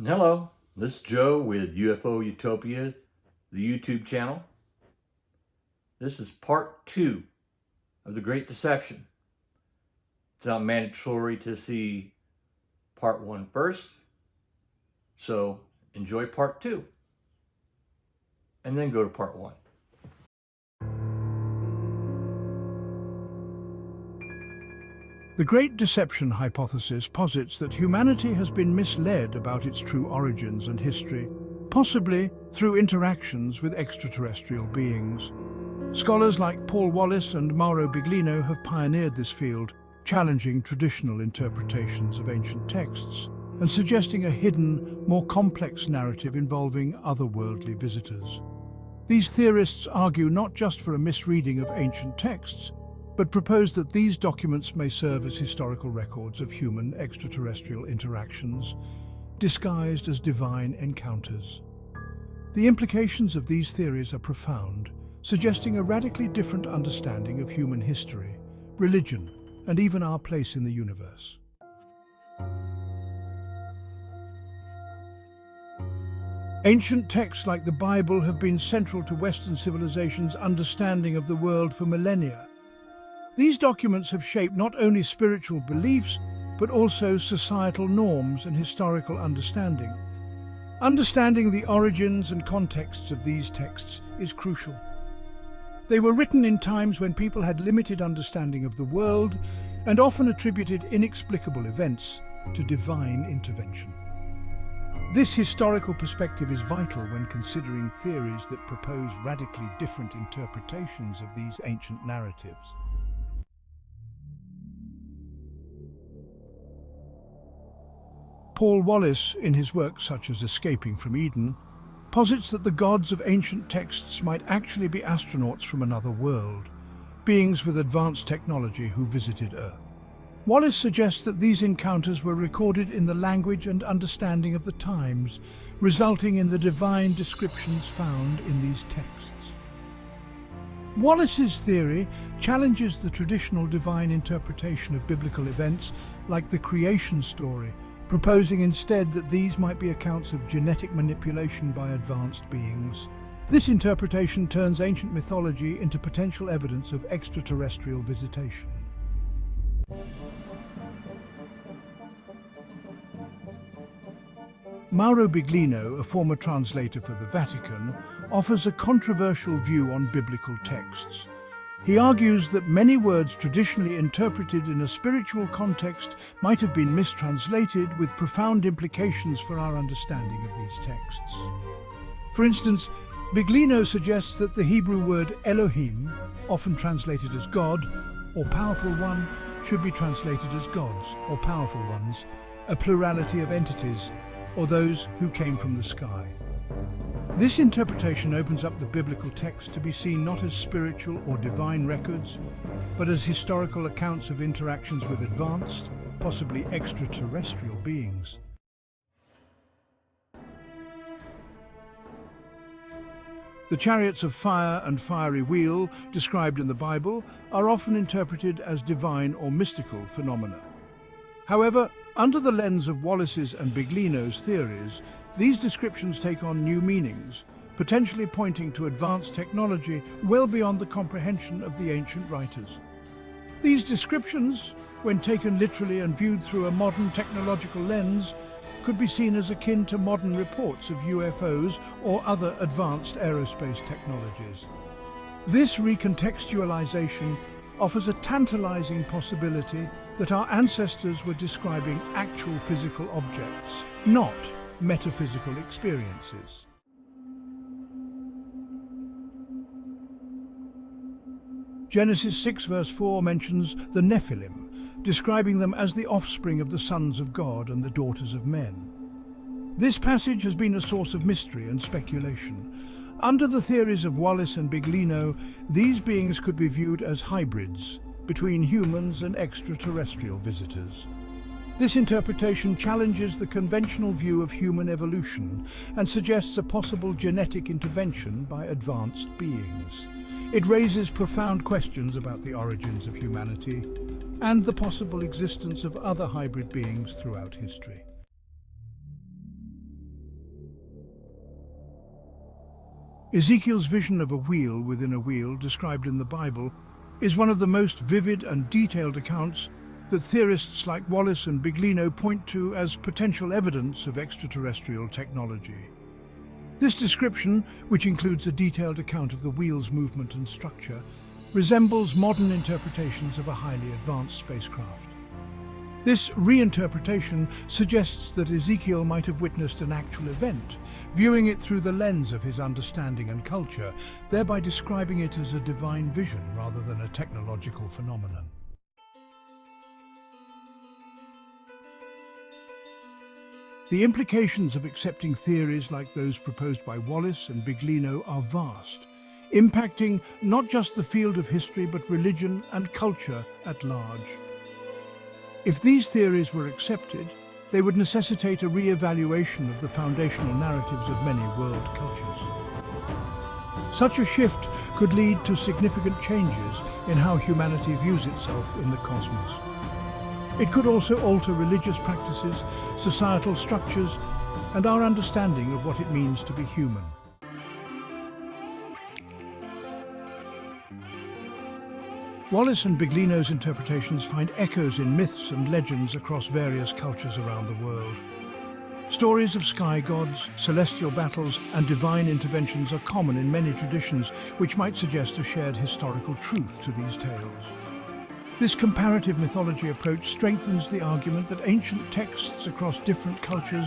Hello, this is Joe with UFO Utopia, the YouTube channel. This is part 2 of The Great Deception. It's not mandatory to see part 1 first, so enjoy part 2 and then go to part 1. The Great Deception hypothesis posits that humanity has been misled about its true origins and history, possibly through interactions with extraterrestrial beings. Scholars like Paul Wallace and Mauro Biglino have pioneered this field, challenging traditional interpretations of ancient texts and suggesting a hidden, more complex narrative involving otherworldly visitors. These theorists argue not just for a misreading of ancient texts, but propose that these documents may serve as historical records of human extraterrestrial interactions, disguised as divine encounters. The implications of these theories are profound, suggesting a radically different understanding of human history, religion, and even our place in the universe. Ancient texts like the Bible have been central to Western civilization's understanding of the world for millennia. These documents have shaped not only spiritual beliefs, but also societal norms and historical understanding. Understanding the origins and contexts of these texts is crucial. They were written in times when people had limited understanding of the world and often attributed inexplicable events to divine intervention. This historical perspective is vital when considering theories that propose radically different interpretations of these ancient narratives. Paul Wallace, in his works such as Escaping from Eden, posits that the gods of ancient texts might actually be astronauts from another world, beings with advanced technology who visited Earth. Wallace suggests that these encounters were recorded in the language and understanding of the times, resulting in the divine descriptions found in these texts. Wallace's theory challenges the traditional divine interpretation of biblical events like the creation story, proposing instead that these might be accounts of genetic manipulation by advanced beings. This interpretation turns ancient mythology into potential evidence of extraterrestrial visitation. Mauro Biglino, a former translator for the Vatican, offers a controversial view on biblical texts. He argues that many words traditionally interpreted in a spiritual context might have been mistranslated with profound implications for our understanding of these texts. For instance, Biglino suggests that the Hebrew word Elohim, often translated as God or powerful one, should be translated as gods or powerful ones, a plurality of entities, or those who came from the sky. This interpretation opens up the biblical text to be seen not as spiritual or divine records, but as historical accounts of interactions with advanced, possibly extraterrestrial beings. The chariots of fire and fiery wheel, described in the Bible, are often interpreted as divine or mystical phenomena. However, under the lens of Wallace's and Biglino's theories, these descriptions take on new meanings, potentially pointing to advanced technology well beyond the comprehension of the ancient writers. These descriptions, when taken literally and viewed through a modern technological lens, could be seen as akin to modern reports of UFOs or other advanced aerospace technologies. This recontextualization offers a tantalizing possibility that our ancestors were describing actual physical objects, not metaphysical experiences. Genesis 6 verse 4 mentions the Nephilim, describing them as the offspring of the sons of God and the daughters of men. This passage has been a source of mystery and speculation. Under the theories of Wallace and Biglino, these beings could be viewed as hybrids between humans and extraterrestrial visitors. This interpretation challenges the conventional view of human evolution and suggests a possible genetic intervention by advanced beings. It raises profound questions about the origins of humanity and the possible existence of other hybrid beings throughout history. Ezekiel's vision of a wheel within a wheel, described in the Bible, is one of the most vivid and detailed accounts that theorists like Wallace and Biglino point to as potential evidence of extraterrestrial technology. This description, which includes a detailed account of the wheel's movement and structure, resembles modern interpretations of a highly advanced spacecraft. This reinterpretation suggests that Ezekiel might have witnessed an actual event, viewing it through the lens of his understanding and culture, thereby describing it as a divine vision rather than a technological phenomenon. The implications of accepting theories like those proposed by Wallace and Biglino are vast, impacting not just the field of history but religion and culture at large. If these theories were accepted, they would necessitate a re-evaluation of the foundational narratives of many world cultures. Such a shift could lead to significant changes in how humanity views itself in the cosmos. It could also alter religious practices, societal structures, and our understanding of what it means to be human. Wallace and Biglino's interpretations find echoes in myths and legends across various cultures around the world. Stories of sky gods, celestial battles, and divine interventions are common in many traditions, which might suggest a shared historical truth to these tales. This comparative mythology approach strengthens the argument that ancient texts across different cultures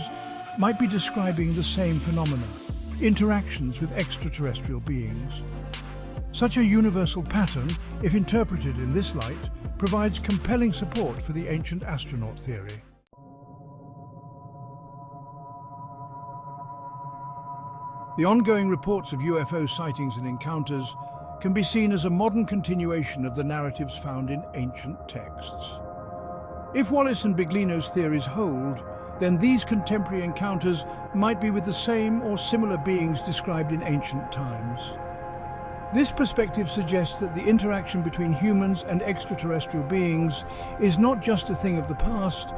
might be describing the same phenomena, interactions with extraterrestrial beings. Such a universal pattern, if interpreted in this light, provides compelling support for the ancient astronaut theory. The ongoing reports of UFO sightings and encounters can be seen as a modern continuation of the narratives found in ancient texts. If Wallace and Biglino's theories hold, then these contemporary encounters might be with the same or similar beings described in ancient times. This perspective suggests that the interaction between humans and extraterrestrial beings is not just a thing of the past,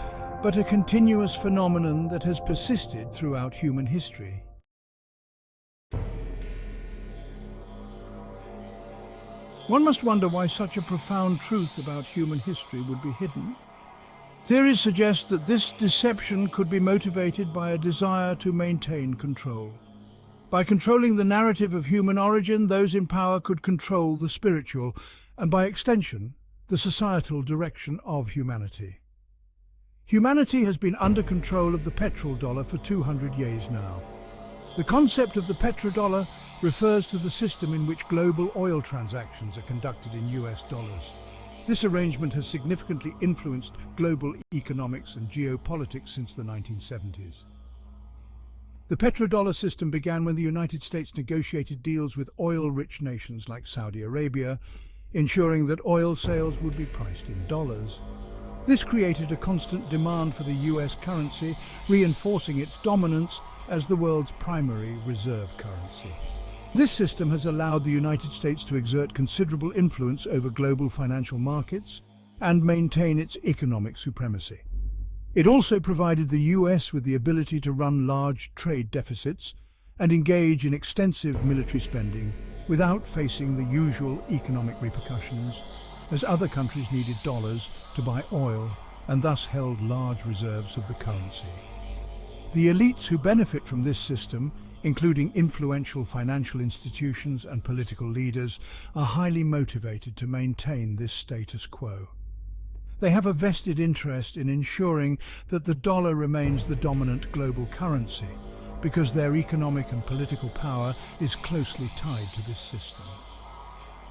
but a continuous phenomenon that has persisted throughout human history. One must wonder why such a profound truth about human history would be hidden. Theories suggest that this deception could be motivated by a desire to maintain control. By controlling the narrative of human origin, those in power could control the spiritual, and by extension, the societal direction of humanity. Humanity has been under control of the petrodollar for 200 years now. The concept of the petrodollar refers to the system in which global oil transactions are conducted in US dollars. This arrangement has significantly influenced global economics and geopolitics since the 1970s. The petrodollar system began when the United States negotiated deals with oil-rich nations like Saudi Arabia, ensuring that oil sales would be priced in dollars. This created a constant demand for the US currency, reinforcing its dominance as the world's primary reserve currency. This system has allowed the United States to exert considerable influence over global financial markets and maintain its economic supremacy. It also provided the US with the ability to run large trade deficits and engage in extensive military spending without facing the usual economic repercussions, as other countries needed dollars to buy oil and thus held large reserves of the currency. The elites who benefit from this system, including influential financial institutions and political leaders, are highly motivated to maintain this status quo. They have a vested interest in ensuring that the dollar remains the dominant global currency, because their economic and political power is closely tied to this system.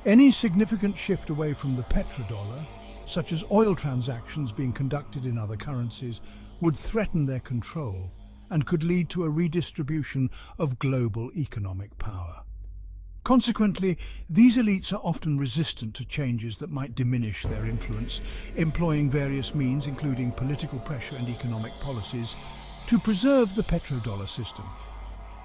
Any significant shift away from the petrodollar, such as oil transactions being conducted in other currencies, would threaten their control and could lead to a redistribution of global economic power. Consequently, these elites are often resistant to changes that might diminish their influence, employing various means, including political pressure and economic policies, to preserve the petrodollar system.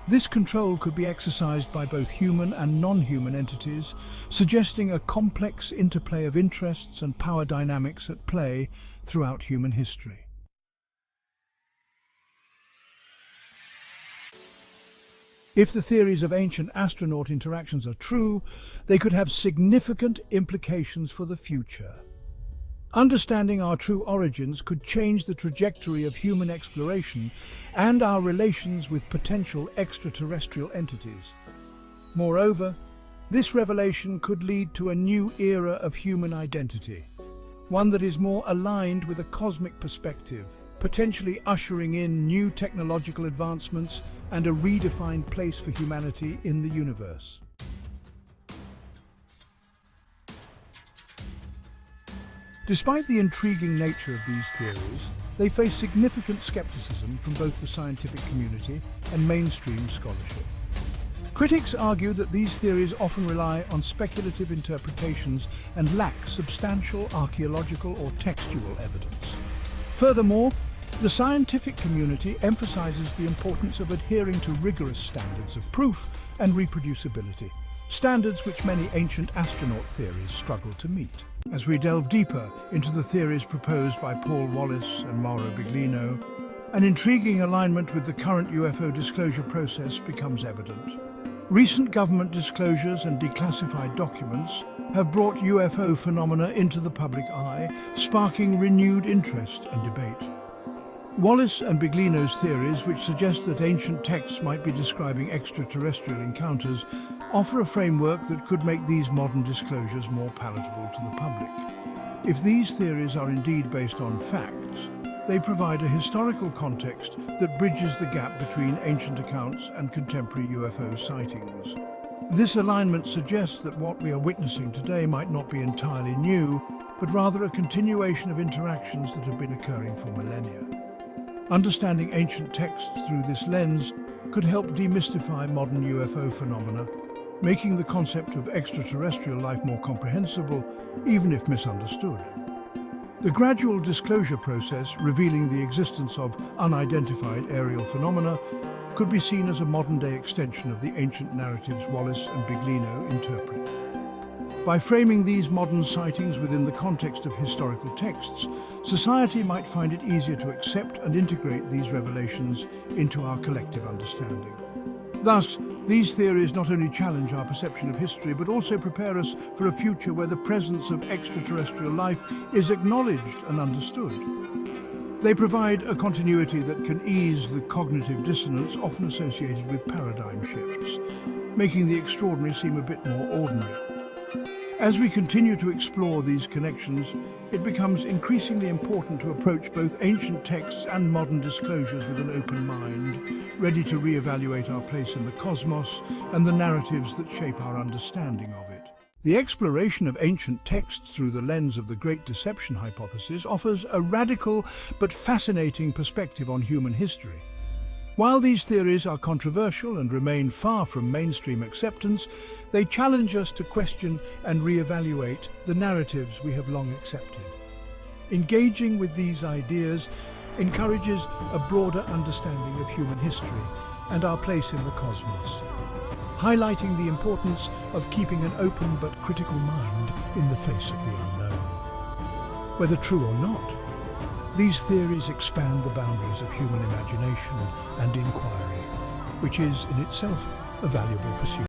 This control could be exercised by both human and non-human entities, suggesting a complex interplay of interests and power dynamics at play throughout human history. If the theories of ancient astronaut interactions are true, they could have significant implications for the future. Understanding our true origins could change the trajectory of human exploration and our relations with potential extraterrestrial entities. Moreover, this revelation could lead to a new era of human identity, one that is more aligned with a cosmic perspective, potentially ushering in new technological advancements and a redefined place for humanity in the universe. Despite the intriguing nature of these theories, they face significant skepticism from both the scientific community and mainstream scholarship. Critics argue that these theories often rely on speculative interpretations and lack substantial archaeological or textual evidence. Furthermore, the scientific community emphasizes the importance of adhering to rigorous standards of proof and reproducibility, standards which many ancient astronaut theories struggle to meet. As we delve deeper into the theories proposed by Paul Wallace and Mauro Biglino, an intriguing alignment with the current UFO disclosure process becomes evident. Recent government disclosures and declassified documents have brought UFO phenomena into the public eye, sparking renewed interest and debate. Wallace and Biglino's theories, which suggest that ancient texts might be describing extraterrestrial encounters, offer a framework that could make these modern disclosures more palatable to the public. If these theories are indeed based on facts, they provide a historical context that bridges the gap between ancient accounts and contemporary UFO sightings. This alignment suggests that what we are witnessing today might not be entirely new, but rather a continuation of interactions that have been occurring for millennia. Understanding ancient texts through this lens could help demystify modern UFO phenomena, making the concept of extraterrestrial life more comprehensible, even if misunderstood. The gradual disclosure process, revealing the existence of unidentified aerial phenomena, could be seen as a modern-day extension of the ancient narratives Wallace and Biglino interpret. By framing these modern sightings within the context of historical texts, society might find it easier to accept and integrate these revelations into our collective understanding. Thus, these theories not only challenge our perception of history, but also prepare us for a future where the presence of extraterrestrial life is acknowledged and understood. They provide a continuity that can ease the cognitive dissonance often associated with paradigm shifts, making the extraordinary seem a bit more ordinary. As we continue to explore these connections, it becomes increasingly important to approach both ancient texts and modern disclosures with an open mind, ready to reevaluate our place in the cosmos and the narratives that shape our understanding of it. The exploration of ancient texts through the lens of the Great Deception hypothesis offers a radical but fascinating perspective on human history. While these theories are controversial and remain far from mainstream acceptance, they challenge us to question and reevaluate the narratives we have long accepted. Engaging with these ideas encourages a broader understanding of human history and our place in the cosmos, highlighting the importance of keeping an open but critical mind in the face of the unknown. Whether true or not, these theories expand the boundaries of human imagination and inquiry, which is in itself a valuable pursuit.